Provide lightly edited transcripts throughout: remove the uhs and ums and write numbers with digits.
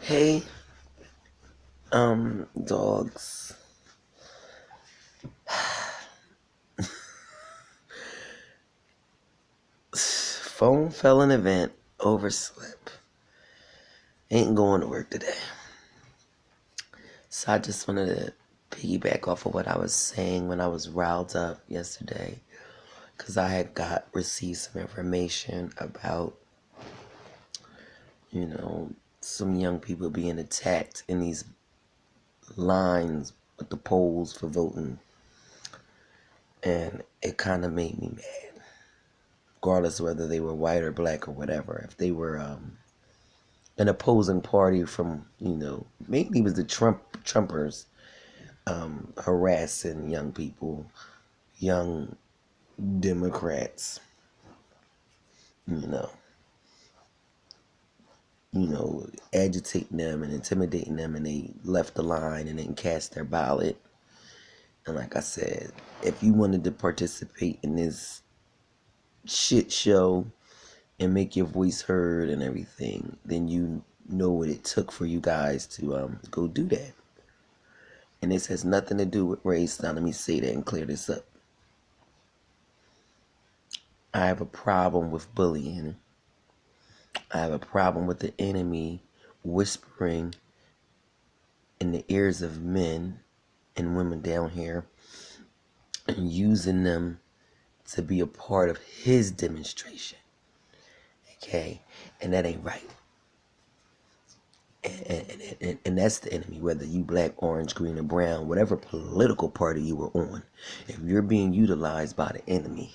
Hey, dogs. Phone fell in event, overslept. Ain't going to work today. So I just wanted to piggyback off of what I was saying when I was riled up yesterday. Because I had received some information about, some young people being attacked in these lines with the polls for voting. And it kind of made me mad. Regardless of whether they were white or black or whatever. If they were an opposing party from, mainly it was the Trumpers harassing young people, young Democrats, you know, agitating them and intimidating them, and they left the line and didn't cast their ballot. And like I said, if you wanted to participate in this shit show and make your voice heard and everything, then you know what it took for you guys to go do that. And this has nothing to do with race. Now let me say that and clear this up. I have a problem with bullying. I have a problem with the enemy whispering in the ears of men and women down here and using them to be a part of his demonstration. Okay? And that ain't right. And that's the enemy, whether you black, orange, green, or brown, whatever political party you were on. If you're being utilized by the enemy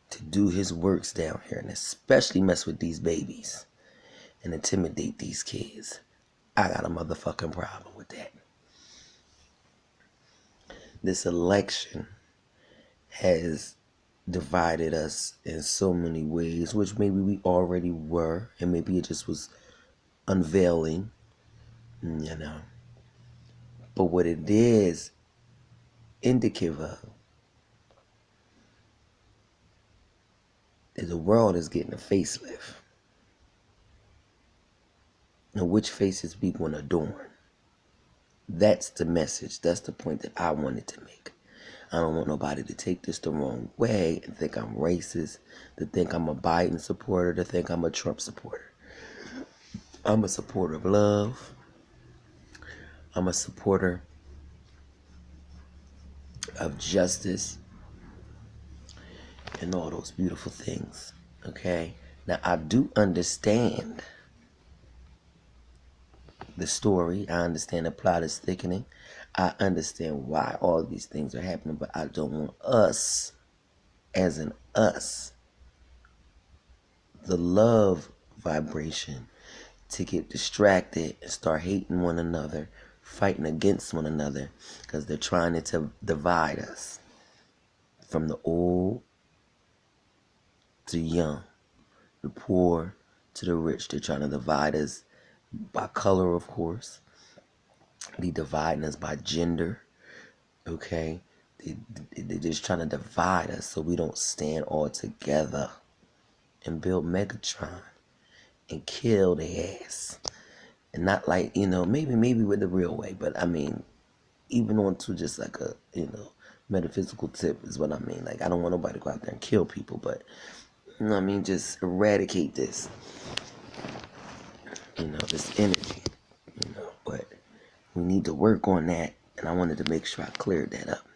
to do his works down here, and especially mess with these babies and intimidate these kids, I got a motherfucking problem with that. This election has divided us in so many ways, which maybe we already were, and maybe it just was unveiling, But what it is indicative of is the world is getting a facelift. Now, which faces we going to adorn? That's the message. That's the point that I wanted to make. I don't want nobody to take this the wrong way and think I'm racist, to think I'm a Biden supporter, to think I'm a Trump supporter. I'm a supporter of love. I'm a supporter of justice and all those beautiful things. Okay? Now, I do understand the story. I understand the plot is thickening. I understand why all these things are happening, but I don't want us, as in us, the love vibration, to get distracted and start hating one another, fighting against one another, because they're trying to divide us from the old to young, the poor to the rich. They're trying to divide us by color, of course. They dividing us by gender, okay? They're just trying to divide us so we don't stand all together and build Megatron and kill their ass. And not like, maybe with the real way, but I mean, even on to just like a, metaphysical tip is what I mean. Like, I don't want nobody to go out there and kill people, but, just eradicate this, this energy, but we need to work on that, and I wanted to make sure I cleared that up.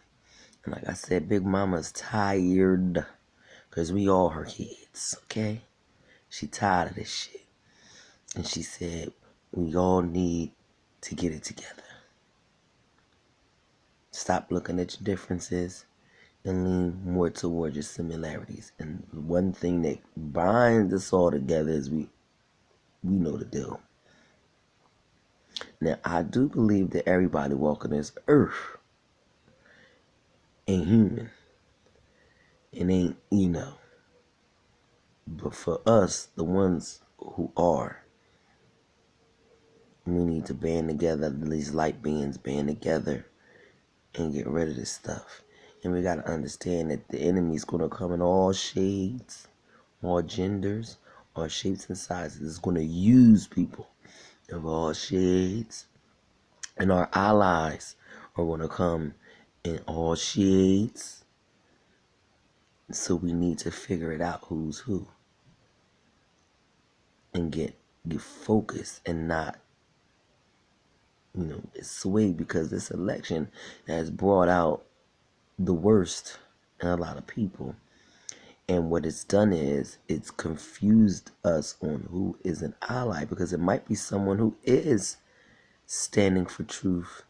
And like I said, Big Mama's tired, because we all her kids, okay? She tired of this shit. And she said, we all need to get it together. Stop looking at your differences and lean more towards your similarities. And one thing that binds us all together is we know the deal. Now, I do believe that everybody walking this earth ain't human. It ain't, But for us, the ones who are, we need to band together, these light beings band together and get rid of this stuff. And we got to understand that the enemy's going to come in all shades, all genders, all shapes and sizes. It's going to use people of all shades, and our allies are going to come in all shades. So we need to figure it out who's who and get focused and not, swayed, because this election has brought out the worst in a lot of people. And what it's done is it's confused us on who is an ally, because it might be someone who is standing for truth,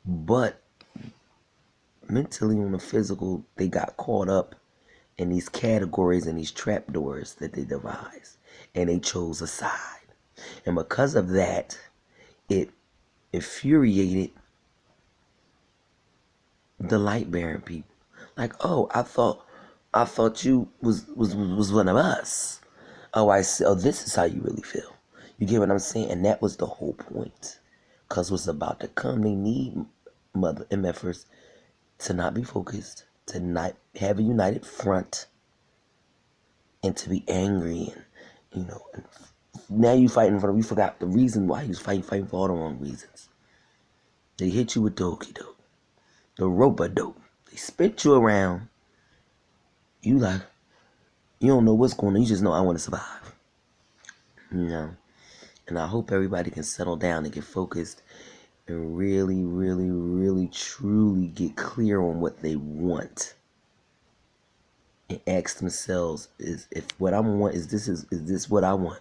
but mentally on the physical, they got caught up in these categories and these trapdoors that they devise, and they chose a side. And because of that, it infuriated the light bearing people. Like, oh, I thought you was one of us. Oh, I see. Oh, this is how you really feel. You get what I'm saying? And that was the whole point. Cause what's about to come, they need mother MFers to not be focused, to not have a united front, and to be angry, and and now you fighting for. We forgot the reason why you was fighting for all the wrong reasons. They hit you with the okey doke, the rope dope. They spit you around. You like, you don't know what's going on. You just know I want to survive. And I hope everybody can settle down and get focused and really, really, really, truly get clear on what they want. And ask themselves, is this what I want?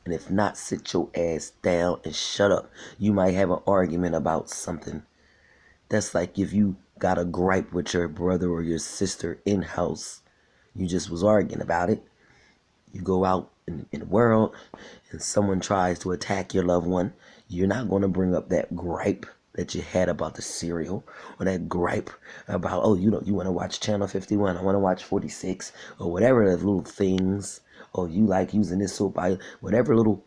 And if not, sit your ass down and shut up. You might have an argument about something. That's like if you got a gripe with your brother or your sister in-house. You just was arguing about it. You go out in the world and someone tries to attack your loved one. You're not going to bring up that gripe that you had about the cereal, or that gripe about, oh, you want to watch Channel 51, I want to watch 46, or whatever the little things, or you like using this soap, whatever little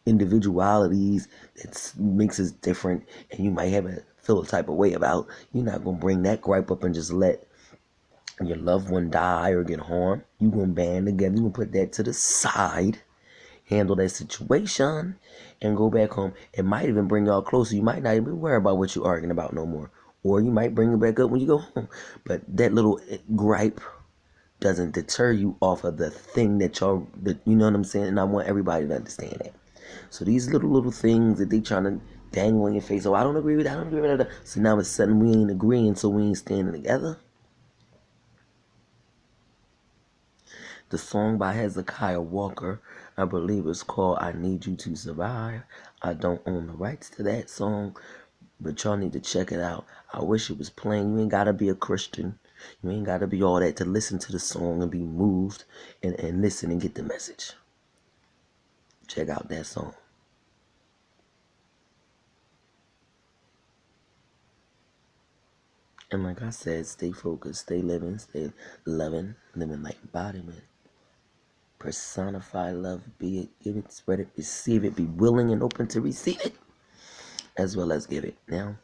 individualities that makes us different, and you might have a feel a type of way about. You're not going to bring that gripe up and just let your loved one die or get harmed. You're going to band together. You're going to put that to the side, handle that situation, and go back home. It might even bring y'all closer. You might not even worry about what you're arguing about no more. Or you might bring it back up when you go home. But that little gripe doesn't deter you off of the thing that you know what I'm saying? And I want everybody to understand that. So these little things that they trying to dangle in your face. Oh, I don't agree with that. I don't agree with that. So now it's sudden we ain't agreeing, so we ain't standing together. The song by Hezekiah Walker, I believe it's called I Need You to Survive. I don't own the rights to that song, but y'all need to check it out. I wish it was playing. You ain't got to be a Christian. You ain't got to be all that to listen to the song and be moved and listen and get the message. Check out that song. And like I said, stay focused, stay living, stay loving, living like embodiment. Personify love, be it, give it, spread it, receive it, be willing and open to receive it, as well as give it. Now,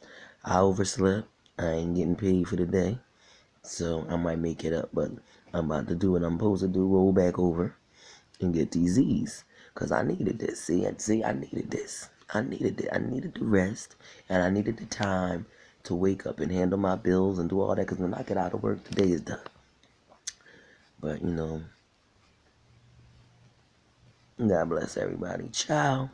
I overslept. I ain't getting paid for the day, so I might make it up, but I'm about to do what I'm supposed to do, roll back over and get these Z's, because I needed this. See, I needed this. I needed it. I needed the rest, and I needed the time to wake up and handle my bills and do all that, because when I get out of work, the day is done. But, God bless everybody. Ciao.